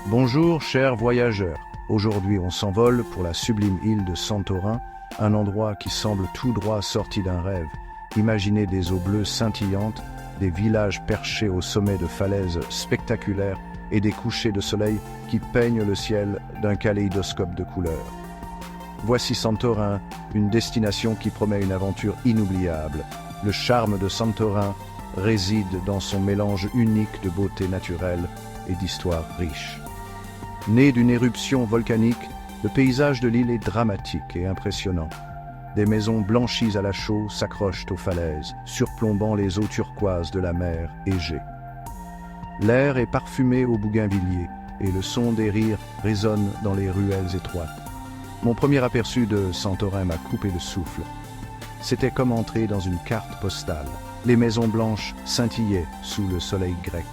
Bonjour chers voyageurs, aujourd'hui on s'envole pour la sublime île de Santorin, un endroit qui semble tout droit sorti d'un rêve. Imaginez des eaux bleues scintillantes, des villages perchés au sommet de falaises spectaculaires et des couchers de soleil qui peignent le ciel d'un kaléidoscope de couleurs. Voici Santorin, une destination qui promet une aventure inoubliable. Le charme de Santorin réside dans son mélange unique de beauté naturelle et d'histoire riche. Né d'une éruption volcanique, le paysage de l'île est dramatique et impressionnant. Des maisons blanchies à la chaux s'accrochent aux falaises, surplombant les eaux turquoises de la mer Égée. L'air est parfumé au bougainvillier et le son des rires résonne dans les ruelles étroites. Mon premier aperçu de Santorin m'a coupé le souffle. C'était comme entrer dans une carte postale. Les maisons blanches scintillaient sous le soleil grec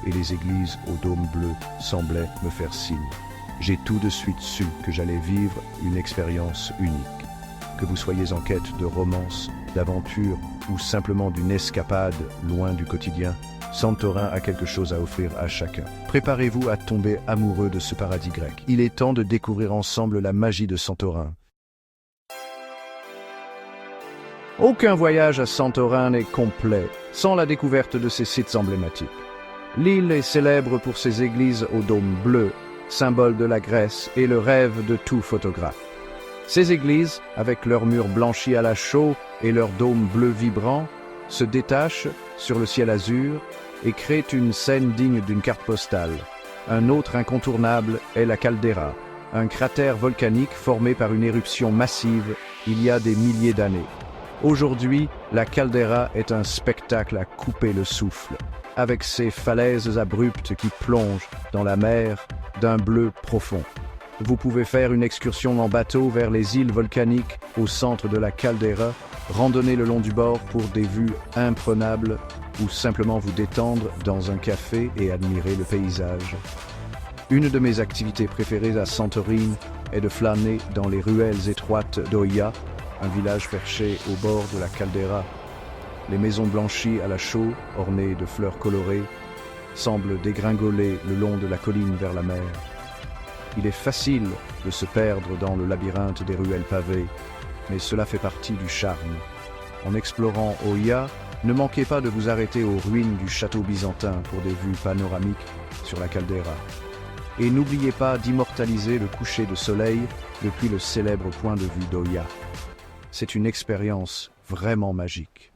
et les églises au dôme bleu semblaient me faire signe. J'ai tout de suite su que j'allais vivre une expérience unique. Que vous soyez en quête de romance, d'aventure ou simplement d'une escapade loin du quotidien, Santorin a quelque chose à offrir à chacun. Préparez-vous à tomber amoureux de ce paradis grec. Il est temps de découvrir ensemble la magie de Santorin. Aucun voyage à Santorin n'est complet sans la découverte de ses sites emblématiques. L'île est célèbre pour ses églises au dôme bleu, symbole de la Grèce et le rêve de tout photographe. Ces églises, avec leurs murs blanchis à la chaux et leurs dômes bleus vibrants, se détachent sur le ciel azur et créent une scène digne d'une carte postale. Un autre incontournable est la caldeira, un cratère volcanique formé par une éruption massive il y a des milliers d'années. Aujourd'hui, la caldeira est un spectacle à couper le souffle, avec ses falaises abruptes qui plongent dans la mer d'un bleu profond. Vous pouvez faire une excursion en bateau vers les îles volcaniques au centre de la caldeira, randonner le long du bord pour des vues imprenables ou simplement vous détendre dans un café et admirer le paysage. Une de mes activités préférées à Santorin est de flâner dans les ruelles étroites d'Oia, un village perché au bord de la caldeira. Les maisons blanchies à la chaux, ornées de fleurs colorées, semblent dégringoler le long de la colline vers la mer. Il est facile de se perdre dans le labyrinthe des ruelles pavées, mais cela fait partie du charme. En explorant Oia, ne manquez pas de vous arrêter aux ruines du château byzantin pour des vues panoramiques sur la caldeira. Et n'oubliez pas d'immortaliser le coucher de soleil depuis le célèbre point de vue d'Oia. C'est une expérience vraiment magique.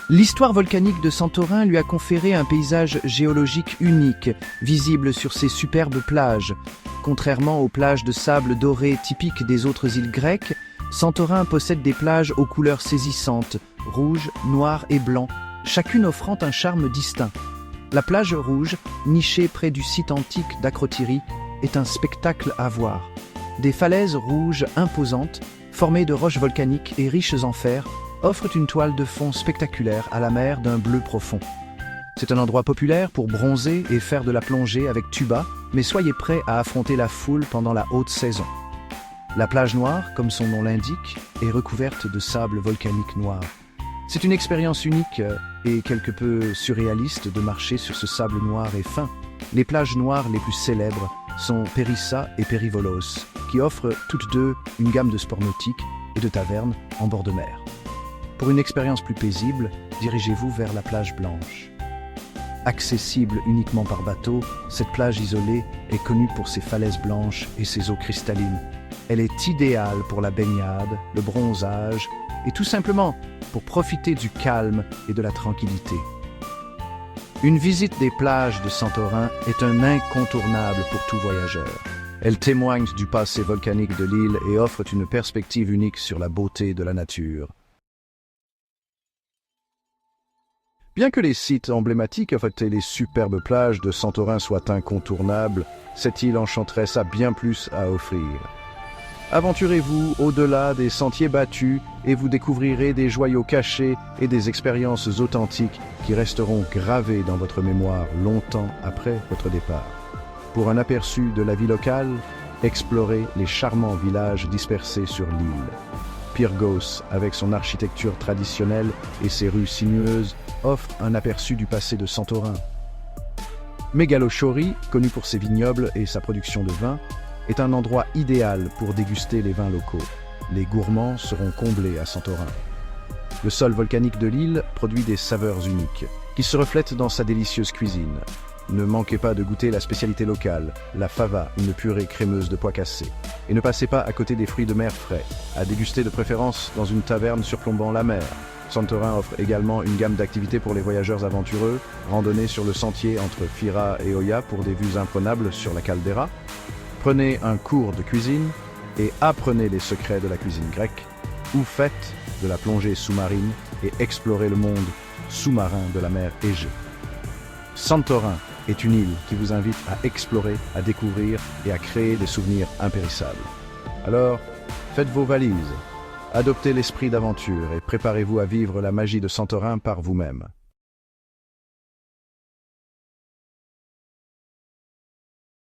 L'histoire volcanique de Santorin lui a conféré un paysage géologique unique, visible sur ses superbes plages. Contrairement aux plages de sable doré typiques des autres îles grecques, Santorin possède des plages aux couleurs saisissantes, rouge, noir et blanc, chacune offrant un charme distinct. La plage rouge, nichée près du site antique d'Akrotiri, est un spectacle à voir. Des falaises rouges imposantes, formées de roches volcaniques et riches en fer, offrent une toile de fond spectaculaire à la mer d'un bleu profond. C'est un endroit populaire pour bronzer et faire de la plongée avec tuba, mais soyez prêts à affronter la foule pendant la haute saison. La plage noire, comme son nom l'indique, est recouverte de sable volcanique noir. C'est une expérience unique et quelque peu surréaliste de marcher sur ce sable noir et fin. Les plages noires les plus célèbres sont Périssa et Périvolos, qui offrent toutes deux une gamme de sports nautiques et de tavernes en bord de mer. Pour une expérience plus paisible, dirigez-vous vers la plage blanche. Accessible uniquement par bateau, cette plage isolée est connue pour ses falaises blanches et ses eaux cristallines. Elle est idéale pour la baignade, le bronzage et tout simplement pour profiter du calme et de la tranquillité. Une visite des plages de Santorin est un incontournable pour tout voyageur. Elle témoigne du passé volcanique de l'île et offre une perspective unique sur la beauté de la nature. Bien que les sites emblématiques et les superbes plages de Santorin soient incontournables, cette île enchanteresse a bien plus à offrir. Aventurez-vous au-delà des sentiers battus et vous découvrirez des joyaux cachés et des expériences authentiques qui resteront gravées dans votre mémoire longtemps après votre départ. Pour un aperçu de la vie locale, explorez les charmants villages dispersés sur l'île. Pyrgos, avec son architecture traditionnelle et ses rues sinueuses, offre un aperçu du passé de Santorin. Megalochori, connu pour ses vignobles et sa production de vin, est un endroit idéal pour déguster les vins locaux. Les gourmands seront comblés à Santorin. Le sol volcanique de l'île produit des saveurs uniques, qui se reflètent dans sa délicieuse cuisine. Ne manquez pas de goûter la spécialité locale, la fava, une purée crémeuse de pois cassés. Et ne passez pas à côté des fruits de mer frais, à déguster de préférence dans une taverne surplombant la mer. Santorin offre également une gamme d'activités pour les voyageurs aventureux, randonnée sur le sentier entre Fira et Oya pour des vues imprenables sur la caldeira. Prenez un cours de cuisine et apprenez les secrets de la cuisine grecque, ou faites de la plongée sous-marine et explorez le monde sous-marin de la mer Égée. Santorin est une île qui vous invite à explorer, à découvrir et à créer des souvenirs impérissables. Alors, faites vos valises, adoptez l'esprit d'aventure et préparez-vous à vivre la magie de Santorin par vous-même.